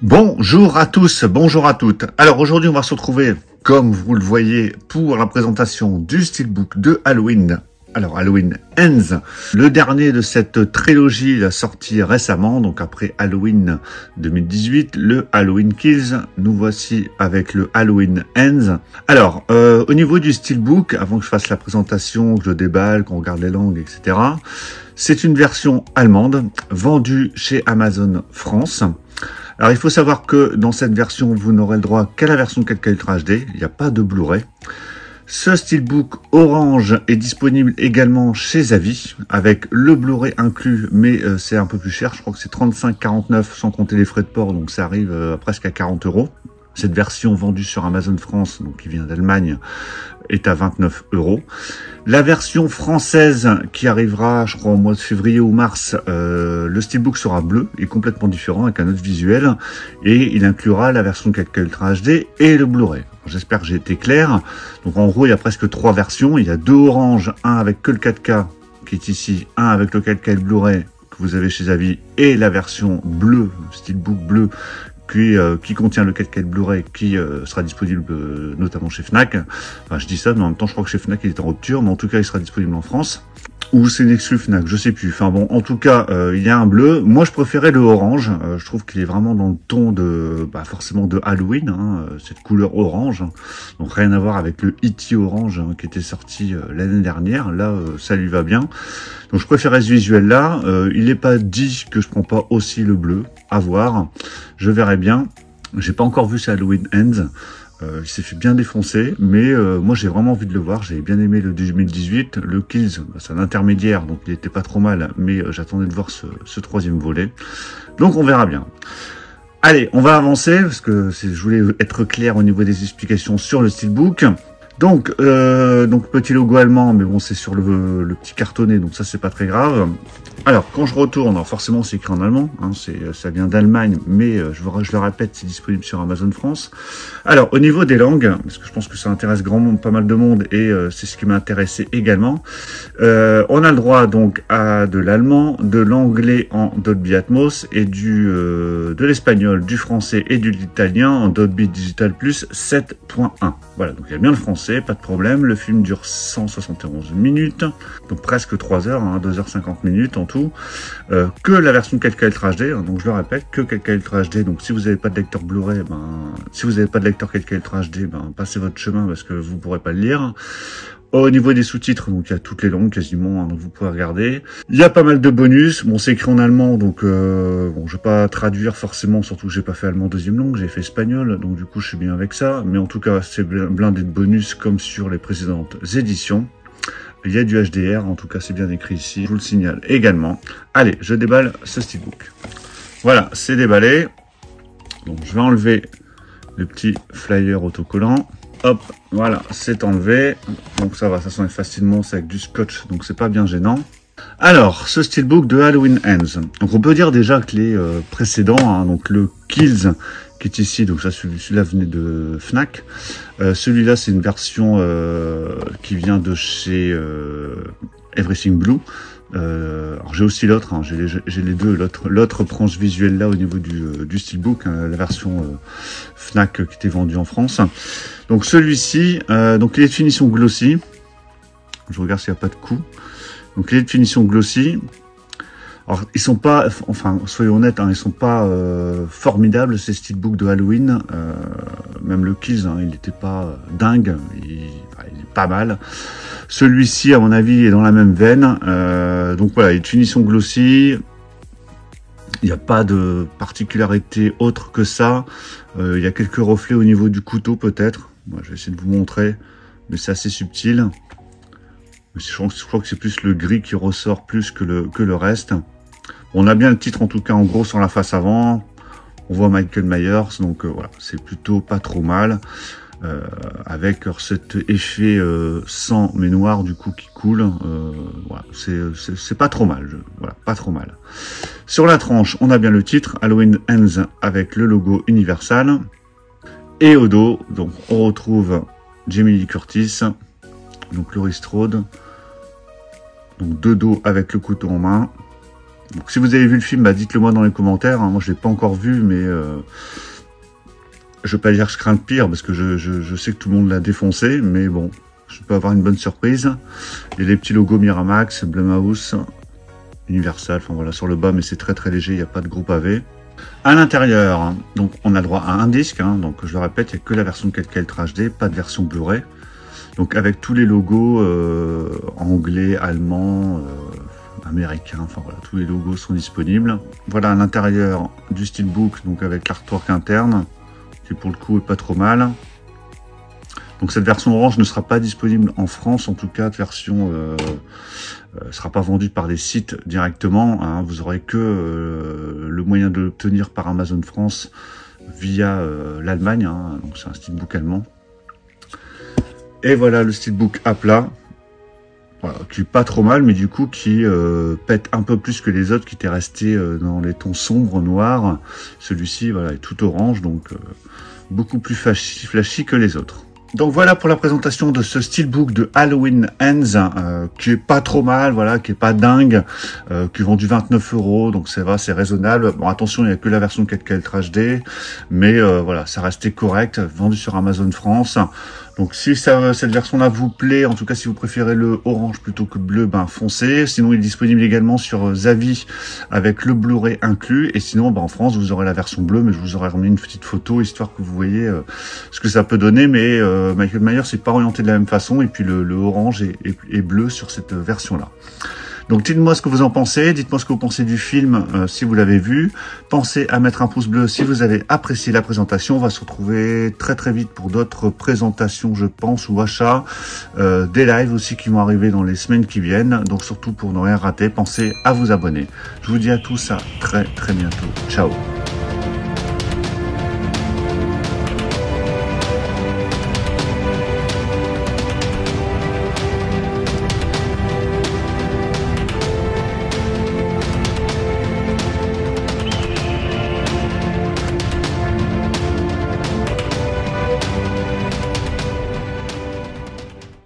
Bonjour à tous, bonjour à toutes. Alors aujourd'hui on va se retrouver, comme vous le voyez, pour la présentation du Steelbook de Halloween. Alors Halloween Ends, le dernier de cette trilogie sorti récemment, donc après Halloween 2018, le Halloween Kills. Nous voici avec le Halloween Ends. Alors au niveau du Steelbook, avant que je fasse la présentation, que je le déballe, qu'on regarde les langues, etc. C'est une version allemande vendue chez Amazon France. Alors il faut savoir que dans cette version, vous n'aurez le droit qu'à la version 4K Ultra HD, il n'y a pas de Blu-ray. Ce Steelbook orange est disponible également chez Zavi, avec le Blu-ray inclus, mais c'est un peu plus cher, je crois que c'est 35,49 sans compter les frais de port, donc ça arrive presque à 40 €. Cette version vendue sur Amazon France, donc qui vient d'Allemagne, est à 29 €. La version française qui arrivera, je crois, au mois de février ou mars, le Steelbook sera bleu et complètement différent avec un autre visuel. Et il inclura la version 4K Ultra HD et le Blu-ray. J'espère que j'ai été clair. Donc en gros, il y a presque 3 versions. Il y a 2 oranges, un avec que le 4K qui est ici, un avec le 4K et le Blu-ray que vous avez chez Avis, et la version bleue, Steelbook bleu, qui contient le 4K Blu-ray, qui sera disponible notamment chez Fnac. Enfin, je dis ça, mais en même temps, je crois que chez Fnac, il est en rupture, mais en tout cas, il sera disponible en France. Ou c'est une exclu Fnac, je sais plus. Enfin bon, en tout cas, il y a un bleu. Moi, je préférais le orange. Je trouve qu'il est vraiment dans le ton de, forcément de Halloween, hein, cette couleur orange. Donc rien à voir avec le E.T. orange qui était sorti l'année dernière. Là, ça lui va bien. Donc je préférais ce visuel-là. Il n'est pas dit que je prends pas aussi le bleu. À voir. Je verrai bien. J'ai pas encore vu ce Halloween Ends. Il s'est fait bien défoncer, mais moi j'ai vraiment envie de le voir. J'ai bien aimé le 2018, le Kills, c'est un intermédiaire, donc il était pas trop mal, mais j'attendais de voir ce troisième volet. Donc on verra bien. Allez, on va avancer, parce que je voulais être clair au niveau des explications sur le Steelbook. Donc petit logo allemand, mais bon, c'est sur le petit cartonné, donc ça c'est pas très grave. Alors, quand je retourne, alors forcément c'est écrit en allemand, hein, ça vient d'Allemagne, mais je le répète, c'est disponible sur Amazon France. Alors, au niveau des langues, parce que je pense que ça intéresse pas mal de monde, et c'est ce qui m'a intéressé également, on a le droit donc à de l'allemand, de l'anglais en Dolby Atmos, et de l'espagnol, du français et de l'italien en Dolby Digital Plus 7.1. Voilà, donc il y a bien le français, pas de problème. Le film dure 171 minutes, donc presque 3 heures, hein, 2h50 minutes en tout. Que la version 4K Ultra HD, hein, donc je le répète, que 4K Ultra HD. Donc si vous n'avez pas de lecteur Blu-ray, si vous n'avez pas de lecteur 4K Ultra HD, passez votre chemin parce que vous pourrez pas le lire. Au niveau des sous-titres, donc il y a toutes les langues quasiment, hein, donc vous pouvez regarder. Il y a pas mal de bonus. Bon, c'est écrit en allemand, donc bon, je vais pas traduire forcément, surtout que j'ai pas fait allemand deuxième langue, j'ai fait espagnol, donc du coup je suis bien avec ça. Mais en tout cas, c'est blindé de bonus comme sur les précédentes éditions. Il y a du HDR, en tout cas c'est bien écrit ici, je vous le signale également. Allez, je déballe ce Steelbook. Voilà, c'est déballé. Donc je vais enlever le petit flyer autocollant. Hop, voilà, c'est enlevé. Donc ça va, ça s'enlève facilement, c'est avec du scotch, donc c'est pas bien gênant. Alors, ce Steelbook de Halloween Ends. Donc on peut dire déjà que les précédents, hein, donc le Kills qui est ici, donc ça celui-là venait de Fnac. Celui-là c'est une version qui vient de chez Everything Blue. Alors j'ai aussi l'autre, hein, j'ai les deux, l'autre branche visuelle là au niveau du Steelbook, hein, la version Fnac qui était vendue en France. Donc celui-ci, donc il est de finition glossy. Je regarde s'il n'y a pas de coup. Donc il est de finition glossy. Alors ils sont pas, enfin soyons honnêtes, hein, ils sont pas formidables ces Steelbooks de Halloween. Même le Kills, hein, il n'était pas dingue, il est pas mal. Celui-ci, à mon avis, est dans la même veine. Donc voilà, il est de finition glossy. Il n'y a pas de particularité autre que ça. Il y a quelques reflets au niveau du couteau peut-être. Moi, je vais essayer de vous montrer, mais c'est assez subtil. Je crois que c'est plus le gris qui ressort plus que le reste. On a bien le titre en tout cas en gros sur la face avant. On voit Michael Myers, donc voilà, c'est plutôt pas trop mal. Avec cet effet sang mais noir du coup qui coule. Voilà, c'est pas trop mal. Voilà, pas trop mal. Sur la tranche, on a bien le titre Halloween Ends avec le logo Universal. Et au dos, donc on retrouve Jamie Lee Curtis, donc Laurie Strode. Donc de dos avec le couteau en main. Donc si vous avez vu le film, bah, dites-le moi dans les commentaires. Hein. Moi je l'ai pas encore vu, mais je veux pas dire que je crains le pire parce que je sais que tout le monde l'a défoncé, mais bon, je peux avoir une bonne surprise. Il y a les petits logos Miramax, Blumhouse, Universal, enfin voilà sur le bas, mais c'est très très léger, il n'y a pas de gros pavé. À l'intérieur, hein, donc on a droit à un disque, hein, donc je le répète, il n'y a que la version 4K Ultra HD, pas de version Blu-ray. Donc avec tous les logos anglais, allemands, américains, enfin voilà, tous les logos sont disponibles. Voilà à l'intérieur du steelbook, donc avec l'artwork interne, qui pour le coup est pas trop mal. Donc cette version orange ne sera pas disponible en France, en tout cas, de version sera pas vendue par des sites directement. Hein, vous aurez que le moyen de l'obtenir par Amazon France via l'Allemagne. Hein, donc c'est un steelbook allemand. Et voilà le steelbook à plat, voilà, qui est pas trop mal, mais du coup qui pète un peu plus que les autres qui étaient restés dans les tons sombres, noirs. Celui-ci voilà, est tout orange, donc beaucoup plus flashy que les autres. Donc voilà pour la présentation de ce steelbook de Halloween Ends, qui est pas trop mal, voilà, qui est pas dingue, qui est vendu 29 €, donc c'est vrai, c'est raisonnable. Bon attention, il n'y a que la version 4K Ultra HD, mais voilà, ça restait correct, vendu sur Amazon France. Donc si cette version-là vous plaît, en tout cas si vous préférez le orange plutôt que le bleu, ben foncez. Sinon il est disponible également sur Zavi avec le Blu-ray inclus. Et sinon ben, en France vous aurez la version bleue, mais je vous aurais remis une petite photo histoire que vous voyez ce que ça peut donner. Mais Michael Myers c'est pas orienté de la même façon. Et puis le orange est bleu sur cette version-là. Donc dites-moi ce que vous en pensez, dites-moi ce que vous pensez du film si vous l'avez vu. Pensez à mettre un pouce bleu si vous avez apprécié la présentation. On va se retrouver très très vite pour d'autres présentations, je pense, ou achats. Des lives aussi qui vont arriver dans les semaines qui viennent. Donc surtout pour ne rien rater, pensez à vous abonner. Je vous dis à tous à très très bientôt. Ciao.